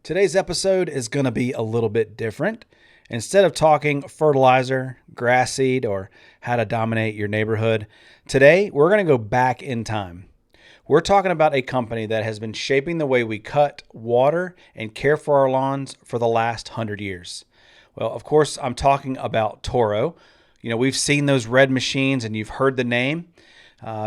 Today's episode is going to be a little bit different. Instead of talking fertilizer, grass seed, or how to dominate your neighborhood, today we're going to go back in time. We're talking about a company that has been shaping the way we cut, water, and care for our lawns for the last 100 years. Well, of course, I'm talking about TORO. You know, we've seen those red machines and you've heard the name.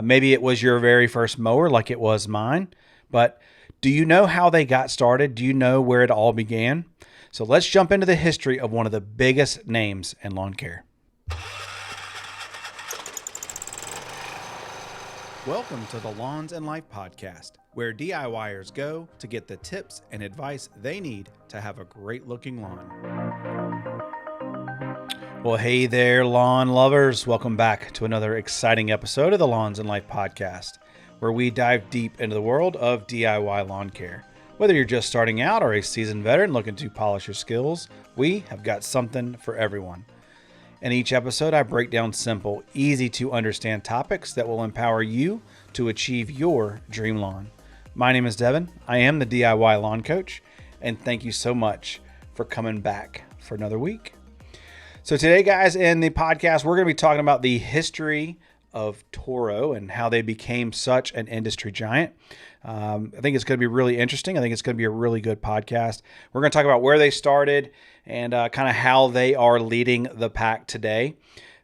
Maybe it was your very first mower like it was mine. But do you know how they got started? Do you know where it all began? So let's jump into the history of one of the biggest names in lawn care. Welcome to the Lawns and Life podcast, where DIYers go to get the tips and advice they need to have a great looking lawn. Well, hey there, lawn lovers. Welcome back to another exciting episode of the Lawns and Life podcast, where we dive deep into the world of DIY lawn care. Whether you're just starting out or a seasoned veteran looking to polish your skills, we have got something for everyone. In each episode, I break down simple, easy to understand topics that will empower you to achieve your dream lawn. My name is Devin. I am the DIY lawn coach, and thank you so much for coming back for another week. So today, guys, in the podcast, we're going to be talking about the history of TORO and how they became such an industry giant. I think it's going to be really interesting. I think it's going to be a really good podcast. We're going to talk about where they started and kind of how they are leading the pack today.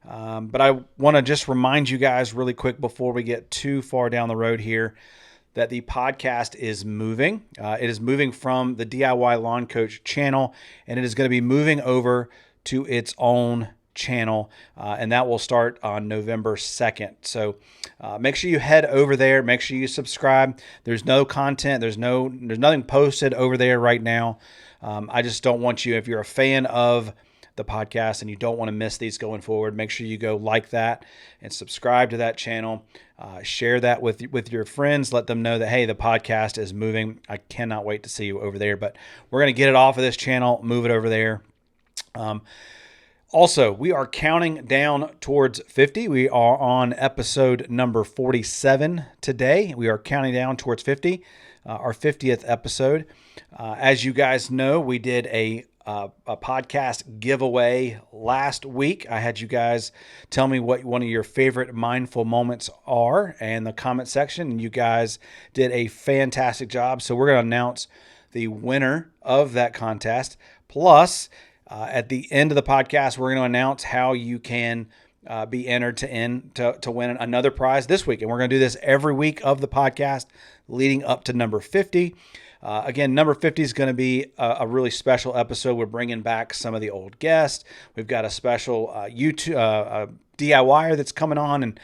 But I want to just remind you guys really quick before we get too far down the road here that the podcast is moving. It is moving from the DIY Lawn Coach channel, and it is going to be moving over to its own channel, and that will start on November 2nd. So make sure you head over there. Make sure you subscribe. There's no content. There's nothing posted over there right now. I just don't want you, if you're a fan of the podcast and you don't want to miss these going forward, make sure you go like that and subscribe to that channel. Share that with your friends. Let them know that, hey, the podcast is moving. I cannot wait to see you over there. But we're going to get it off of this channel, move it over there. Also, we are counting down towards 50. We are on episode number 47 today. We are counting down towards 50, our 50th episode. As you guys know, we did a podcast giveaway last week. I had you guys tell me what one of your favorite mindful moments are in the comment section, and you guys did a fantastic job. So we're going to announce the winner of that contest. Plus, at the end of the podcast, we're going to announce how you can be entered to win another prize this week. And we're going to do this every week of the podcast leading up to number 50. Again, number 50 is going to be a really special episode. We're bringing back some of the old guests. We've got a special YouTube DIYer that's coming on and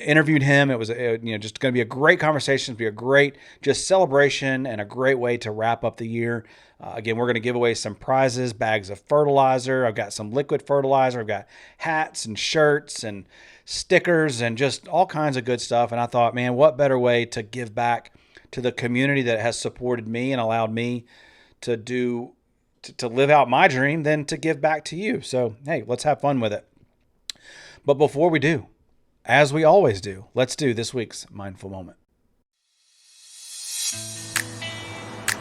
interviewed him. It was just going to be a great conversation. It'll be a great just celebration and a great way to wrap up the year. Again, we're going to give away some prizes, bags of fertilizer. I've got some liquid fertilizer. I've got hats and shirts and stickers and just all kinds of good stuff. And I thought, man, what better way to give back to the community that has supported me and allowed me to live out my dream than to give back to you. So, hey, let's have fun with it. But before we do, as we always do, let's do this week's Mindful Moment.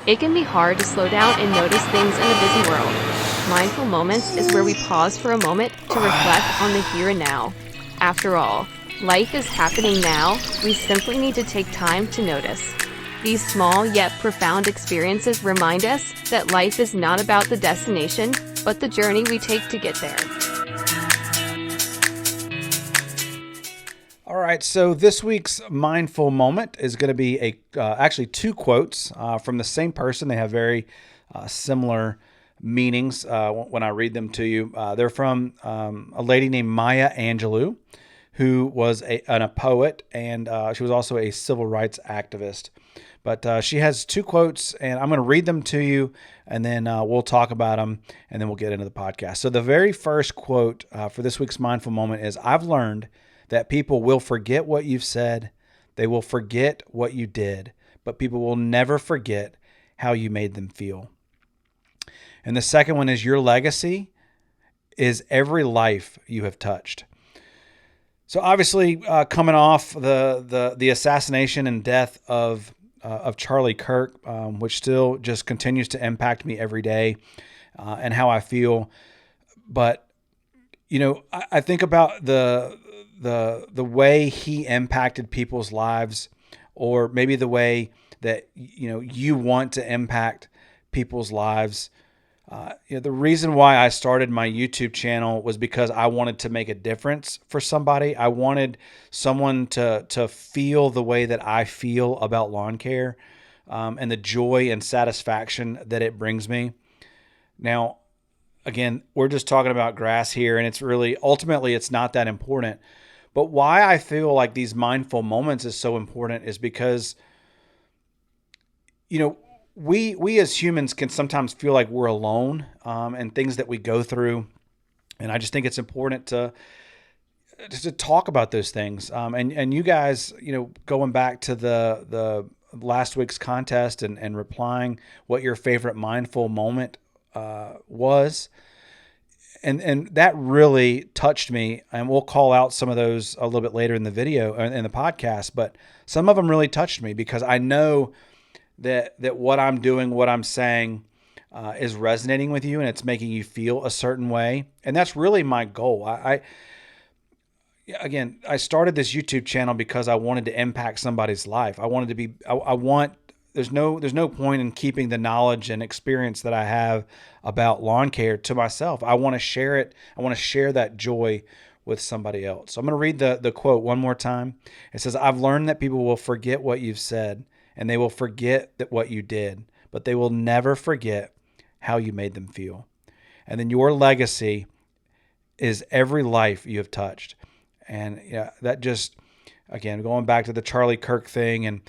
It can be hard to slow down and notice things in a busy world. Mindful Moments is where we pause for a moment to reflect on the here and now. After all, life is happening now. We simply need to take time to notice. These small yet profound experiences remind us that life is not about the destination, but the journey we take to get there. All right, so this week's Mindful Moment is going to be actually two quotes from the same person. They have very similar meanings when I read them to you. They're from a lady named Maya Angelou, who was a poet, and she was also a civil rights activist. But she has two quotes, and I'm going to read them to you, and then we'll talk about them, and then we'll get into the podcast. So the very first quote for this week's Mindful Moment is, "I've learned that people will forget what you've said, they will forget what you did, but people will never forget how you made them feel." And the second one is, "Your legacy is every life you have touched." So obviously, coming off the assassination and death of of Charlie Kirk, which still just continues to impact me every day, and how I feel. But I think about the way he impacted people's lives, or maybe the way that you want to impact people's lives. The reason why I started my YouTube channel was because I wanted to make a difference for somebody. I wanted someone to feel the way that I feel about lawn care, and the joy and satisfaction that it brings me. Now, again, we're just talking about grass here, and it's really, ultimately, it's not that important. But why I feel like these mindful moments is so important is because, we as humans can sometimes feel like we're alone, and things that we go through. And I just think it's important to talk about those things. And you guys, going back to the last week's contest and replying what your favorite mindful moment was. And that really touched me. And we'll call out some of those a little bit later in the video, in the podcast. But some of them really touched me because I know that what I'm doing, what I'm saying, is resonating with you, and it's making you feel a certain way. And that's really my goal. Again, I started this YouTube channel because I wanted to impact somebody's life. I wanted to be, I want, there's no point in keeping the knowledge and experience that I have about lawn care to myself. I want to share it. I want to share that joy with somebody else. So I'm going to read the quote one more time. It says, "I've learned that people will forget what you've said, and they will forget what you did, but they will never forget how you made them feel. And then your legacy is every life you have touched." And that just, again, going back to the Charlie Kirk thing, and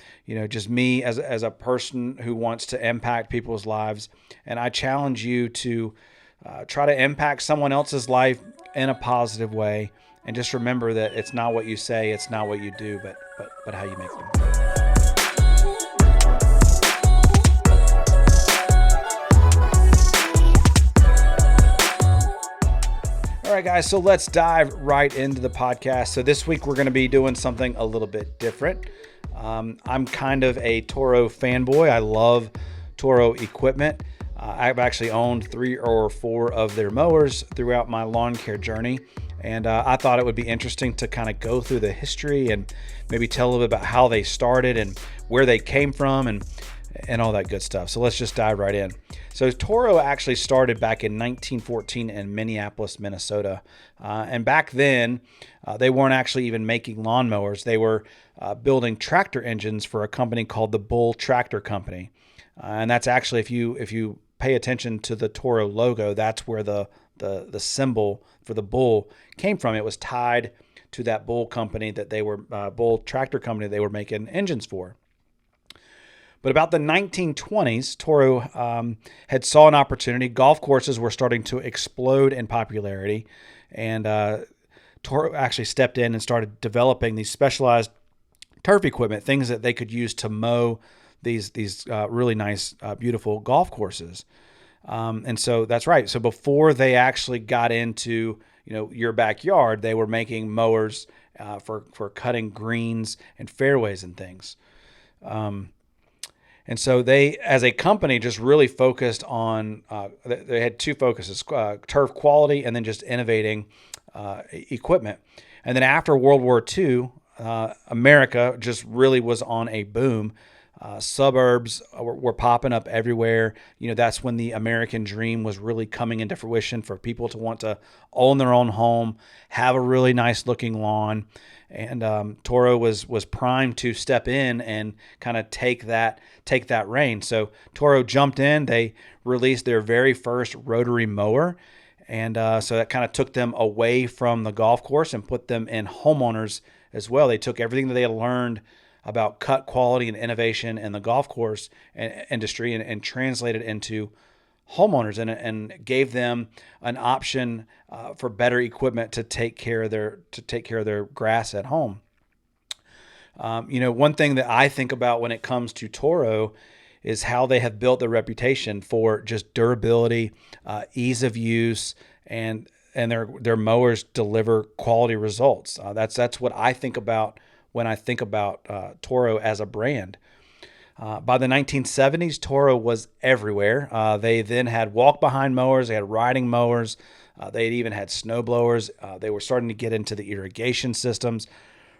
just me as a person who wants to impact people's lives. And I challenge you to try to impact someone else's life in a positive way. And just remember that it's not what you say, it's not what you do, but how you make them feel. All right, guys, so let's dive right into the podcast. So this week we're going to be doing something a little bit different. I'm kind of a TORO fanboy. I love TORO equipment. I've actually owned 3 or 4 of their mowers throughout my lawn care journey. And I thought it would be interesting to kind of go through the history and maybe tell a little bit about how they started and where they came from and all that good stuff. So let's just dive right in. So TORO actually started back in 1914 in Minneapolis, Minnesota. And back then, they weren't actually even making lawnmowers. They were building tractor engines for a company called the Bull Tractor Company. And that's actually, if you pay attention to the TORO logo, that's where the symbol for the bull came from. It was tied to that Bull company that they were, Bull Tractor Company they were making engines for. But about the 1920s, TORO had saw an opportunity. Golf courses were starting to explode in popularity, and TORO actually stepped in and started developing these specialized turf equipment, things that they could use to mow these really nice, beautiful golf courses. And so that's right. So before they actually got into your backyard, they were making mowers for cutting greens and fairways and things. And so they, as a company, just really focused on, they had 2 focuses, turf quality and then just innovating equipment. And then after World War II, America just really was on a boom. Suburbs were popping up everywhere. That's when the American dream was really coming into fruition for people to want to own their own home, have a really nice looking lawn. And TORO was primed to step in and kind of take that reign. So TORO jumped in. They released their very first rotary mower, and so that kind of took them away from the golf course and put them in homeowners as well. They took everything that they had learned about cut quality and innovation in the golf course industry and translated into homeowners and gave them an option for better equipment to take care of their grass at home. One thing that I think about when it comes to TORO is how they have built their reputation for just durability, ease of use, and their mowers deliver quality results. That's what I think about when I think about TORO as a brand. By the 1970s, Toro was everywhere. They then had walk-behind mowers. They had riding mowers. They had even had snow blowers. They were starting to get into the irrigation systems.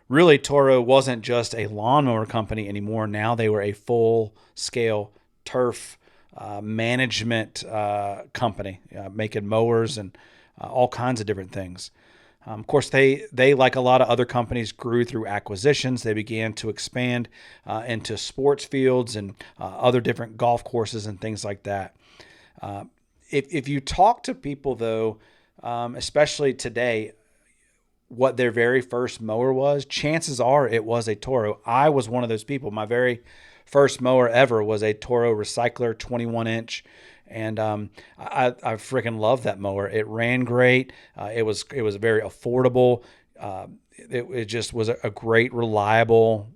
Really, Toro wasn't just a lawnmower company anymore. Now they were a full-scale turf management company, making mowers and all kinds of different things. Of course, they like a lot of other companies grew through acquisitions. They began to expand into sports fields and other different golf courses and things like that. If you talk to people, though, especially today, what their very first mower was, chances are it was a Toro. I was one of those people. My very first mower ever was a Toro Recycler 21-inch. And I freaking love that mower. It ran great. It was very affordable. It just was a great, reliable,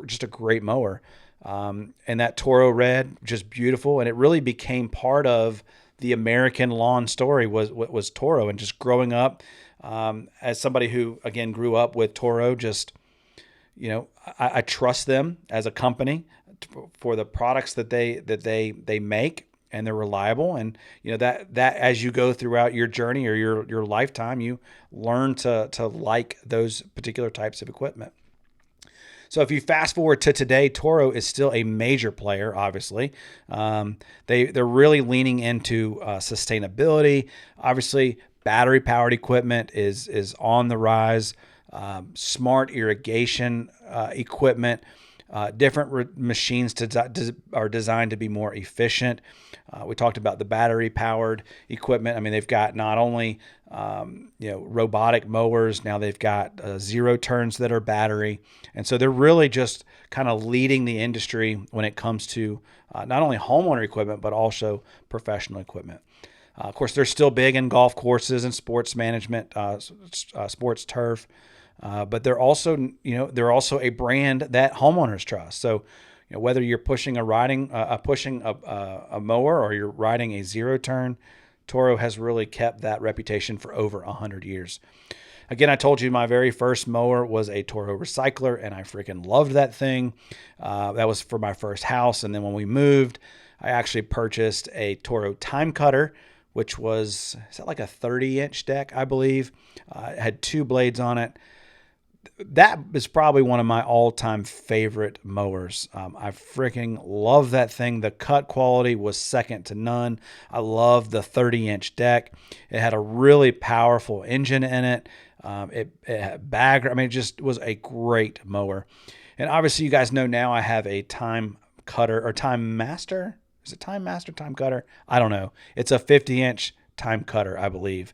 just a great mower. And that Toro Red, just beautiful. And it really became part of the American lawn story was Toro. And just growing up as somebody who, again, grew up with Toro, just, I trust them as a company for the products that they make. And they're reliable, and that as you go throughout your journey or your lifetime, you learn to like those particular types of equipment. So if you fast forward to today, Toro is still a major player. Obviously, they're really leaning into sustainability. Obviously, battery powered equipment is on the rise. Smart irrigation equipment. Different machines are designed to be more efficient. We talked about the battery-powered equipment. I mean, they've got not only robotic mowers, now they've got zero turns that are battery, and so they're really just kind of leading the industry when it comes to not only homeowner equipment but also professional equipment. Of course, they're still big in golf courses and sports management, sports turf. But they're also a brand that homeowners trust. So, whether you're pushing a mower or you're riding a zero turn, Toro has really kept that reputation for over 100 years. Again, I told you my very first mower was a Toro Recycler, and I freaking loved that thing. That was for my first house, and then when we moved, I actually purchased a Toro Time Cutter, which is that like a 30-inch deck, I believe. It had two blades on it. That is probably one of my all-time favorite mowers. I freaking love that thing. The cut quality was second to none. I love the 30-inch deck. It had a really powerful engine in it. It had bagger. I mean, it just was a great mower. And obviously, you guys know now I have a Time Cutter or Time Master. Is it Time Master, Time Cutter? I don't know. It's a 50-inch Time Cutter, I believe,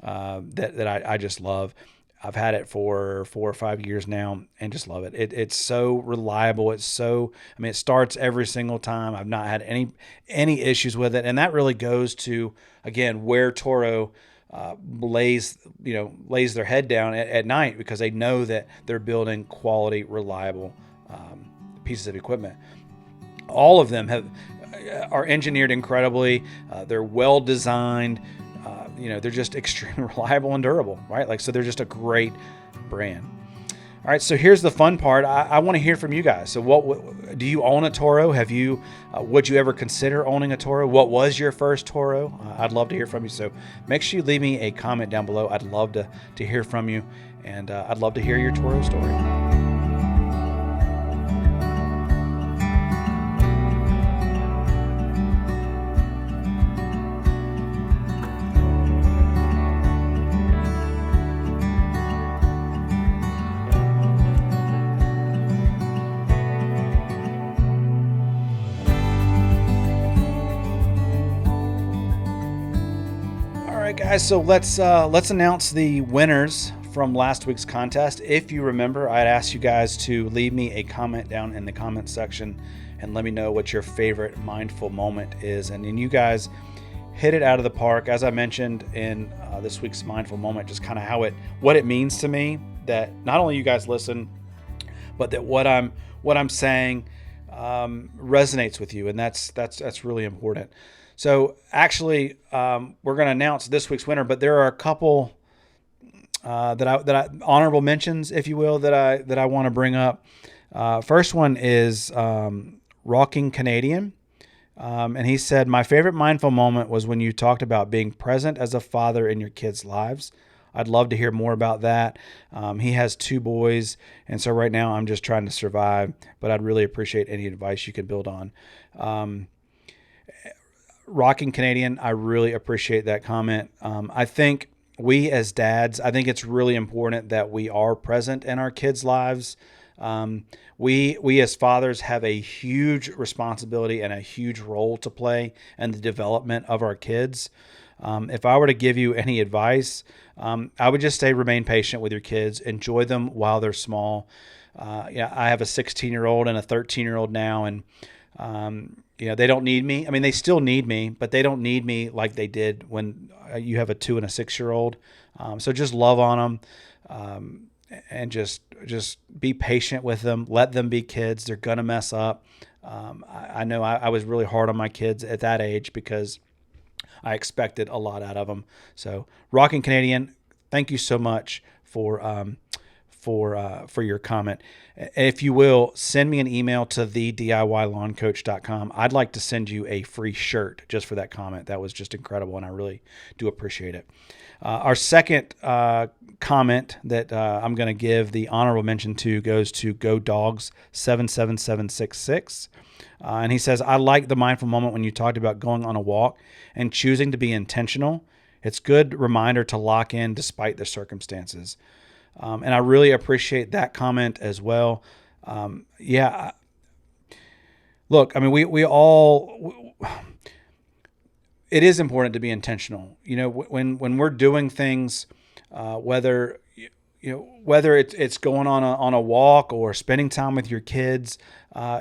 that I just love. I've had it for 4 or 5 years now and just love it. It's so reliable. It starts every single time. I've not had any issues with it. And that really goes to, again, where Toro lays their head down at night, because they know that they're building quality, reliable pieces of equipment. All of them are engineered incredibly. They're well designed. They're just extremely reliable and durable, right? So they're just a great brand. All right, so here's the fun part. I want to hear from you guys. So what do you own a Toro? Would you ever consider owning a Toro? What was your first Toro? I'd love to hear from you. So make sure you leave me a comment down below. I'd love to hear from you, and I'd love to hear your Toro story. Guys, so let's announce the winners from last week's contest. If you remember, I'd asked you guys to leave me a comment down in the comment section and let me know what your favorite mindful moment is. And then you guys hit it out of the park. As I mentioned in this week's mindful moment, just kind of what it means to me that not only you guys listen, but that what I'm saying resonates with you, and that's really important. So actually, we're going to announce this week's winner, but there are a couple that I honorable mentions, if you will, that I want to bring up. First one is Rocking Canadian. And he said, my favorite mindful moment was when you talked about being present as a father in your kids' lives. I'd love to hear more about that. He has 2 boys, and so right now I'm just trying to survive, but I'd really appreciate any advice you could build on. Rocking Canadian, I really appreciate that comment. I think we as dads, I think it's really important that we are present in our kids' lives. We as fathers have a huge responsibility and a huge role to play in the development of our kids. If I were to give you any advice, I would just say remain patient with your kids. Enjoy them while they're small. I have a 16-year-old and a 13-year-old now, and they don't need me. I mean, they still need me, but they don't need me like they did when you have a 2 and a 6-year-old. So just love on them, and just be patient with them. Let them be kids. They're gonna mess up. I know I was really hard on my kids at that age because I expected a lot out of them. So, Rocking Canadian, thank you so much for your comment. If you will, send me an email to thediylawncoach.com. I'd like to send you a free shirt just for that comment. That was just incredible, and I really do appreciate it. Our second comment that I'm going to give the honorable mention to goes to Go Dogs 77766. And he says, I like the mindful moment when you talked about going on a walk and choosing to be intentional. It's a good reminder to lock in despite the circumstances. And I really appreciate that comment as well. Look, I mean, we all, it is important to be intentional. When we're doing things, whether it's going on a walk or spending time with your kids,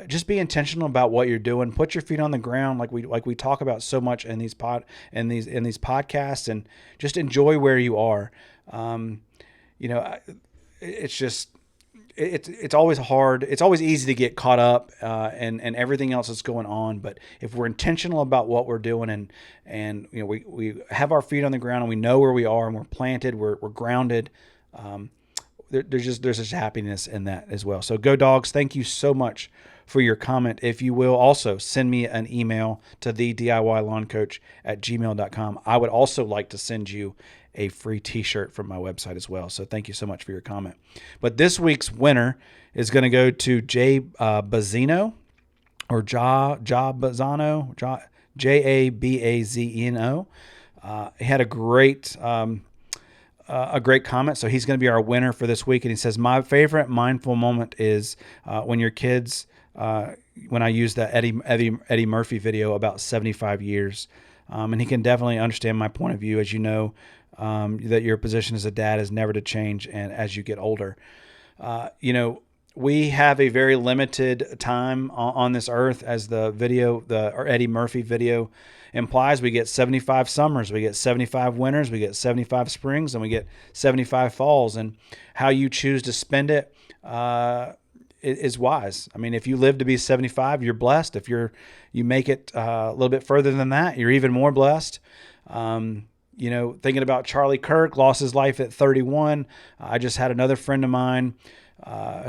just be intentional about what you're doing. Put your feet on the ground, like we talk about so much in these podcasts, and just enjoy where you are. It's just it's always hard. It's always easy to get caught up and everything else that's going on. But if we're intentional about what we're doing, and we have our feet on the ground and we know where we are and we're planted, we're grounded. There's just happiness in that as well. So Go Dogs, thank you so much for your comment. If you will also send me an email to thediylawncoach@gmail.com. I would also like to send you a free t-shirt from my website as well. So thank you so much for your comment. But this week's winner is going to go to Jay Bazzino, or Jabazano, Jabazeno. He had a great comment. So he's going to be our winner for this week. And he says, my favorite mindful moment is when your kids, when I use the Eddie Murphy video about 75 years. And he can definitely understand my point of view, as you know, that your position as a dad is never to change. And as you get older, we have a very limited time on this earth, as the Eddie Murphy video implies. We get 75 summers, we get 75 winters, we get 75 springs, and we get 75 falls. And how you choose to spend it is wise. I mean, if you live to be 75, you're blessed. If you make it a little bit further than that, you're even more blessed. Thinking about Charlie Kirk, lost his life at 31. I just had another friend of mine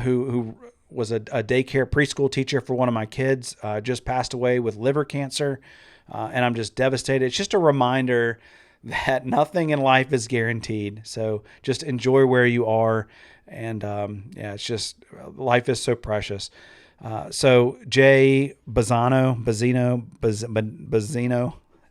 who was a daycare preschool teacher for one of my kids, just passed away with liver cancer. And I'm just devastated. It's just a reminder that nothing in life is guaranteed. So just enjoy where you are. And it's just, life is so precious. So Jay Bazzino,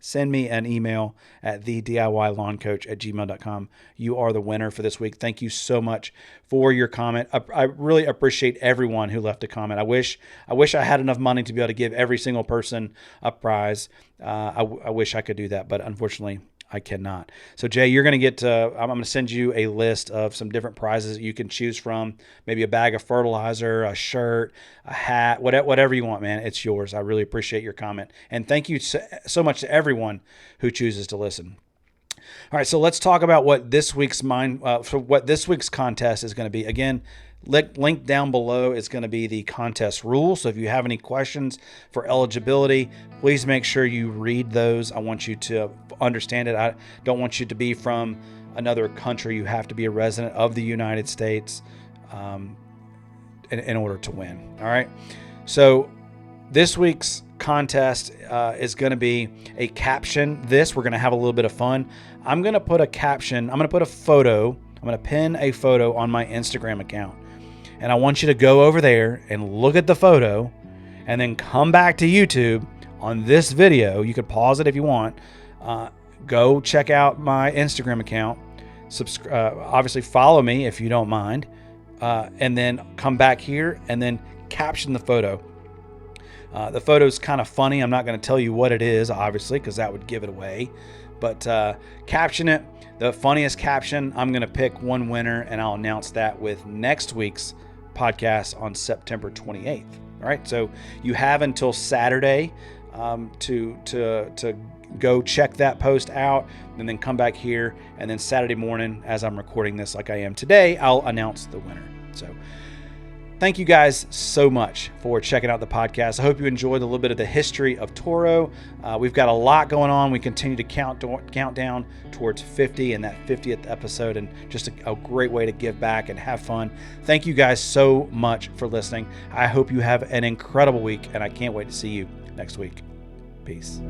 send me an email at thediylawncoach@gmail.com. You are the winner for this week. Thank you so much for your comment. I really appreciate everyone who left a comment. I wish I had enough money to be able to give every single person a prize. I wish I could do that, but unfortunately I cannot. So Jay, you're going to get I'm going to send you a list of some different prizes that you can choose from. Maybe a bag of fertilizer, a shirt, a hat, whatever you want, man. It's yours. I really appreciate your comment. And thank you so much to everyone who chooses to listen. All right, so let's talk about what this week's contest is going to be. Again, link down below is going to be the contest rules. So if you have any questions for eligibility, please make sure you read those. I want you to understand it. I don't want you to be from another country. You have to be a resident of the United States in order to win. All right. So this week's contest is going to be a caption. We're going to have a little bit of fun. I'm going to put a caption. I'm going to put a photo. I'm going to pin a photo on my Instagram account. And I want you to go over there and look at the photo and then come back to YouTube on this video. You could pause it if you want. Go check out my Instagram account. Obviously follow me if you don't mind. And then come back here and then caption the photo. The photo's kind of funny. I'm not going to tell you what it is, obviously, because that would give it away. But caption it. The funniest caption, I'm going to pick one winner, and I'll announce that with next week's podcast on September 28th. All right, so you have until Saturday to go check that post out, and then come back here, and then Saturday morning, as I'm recording this like I am today, I'll announce the winner. So thank you guys so much for checking out the podcast. I hope you enjoyed a little bit of the history of Toro. We've got a lot going on. We continue to count down towards 50 and that 50th episode, and just a great way to give back and have fun. Thank you guys so much for listening. I hope you have an incredible week, and I can't wait to see you next week. Peace.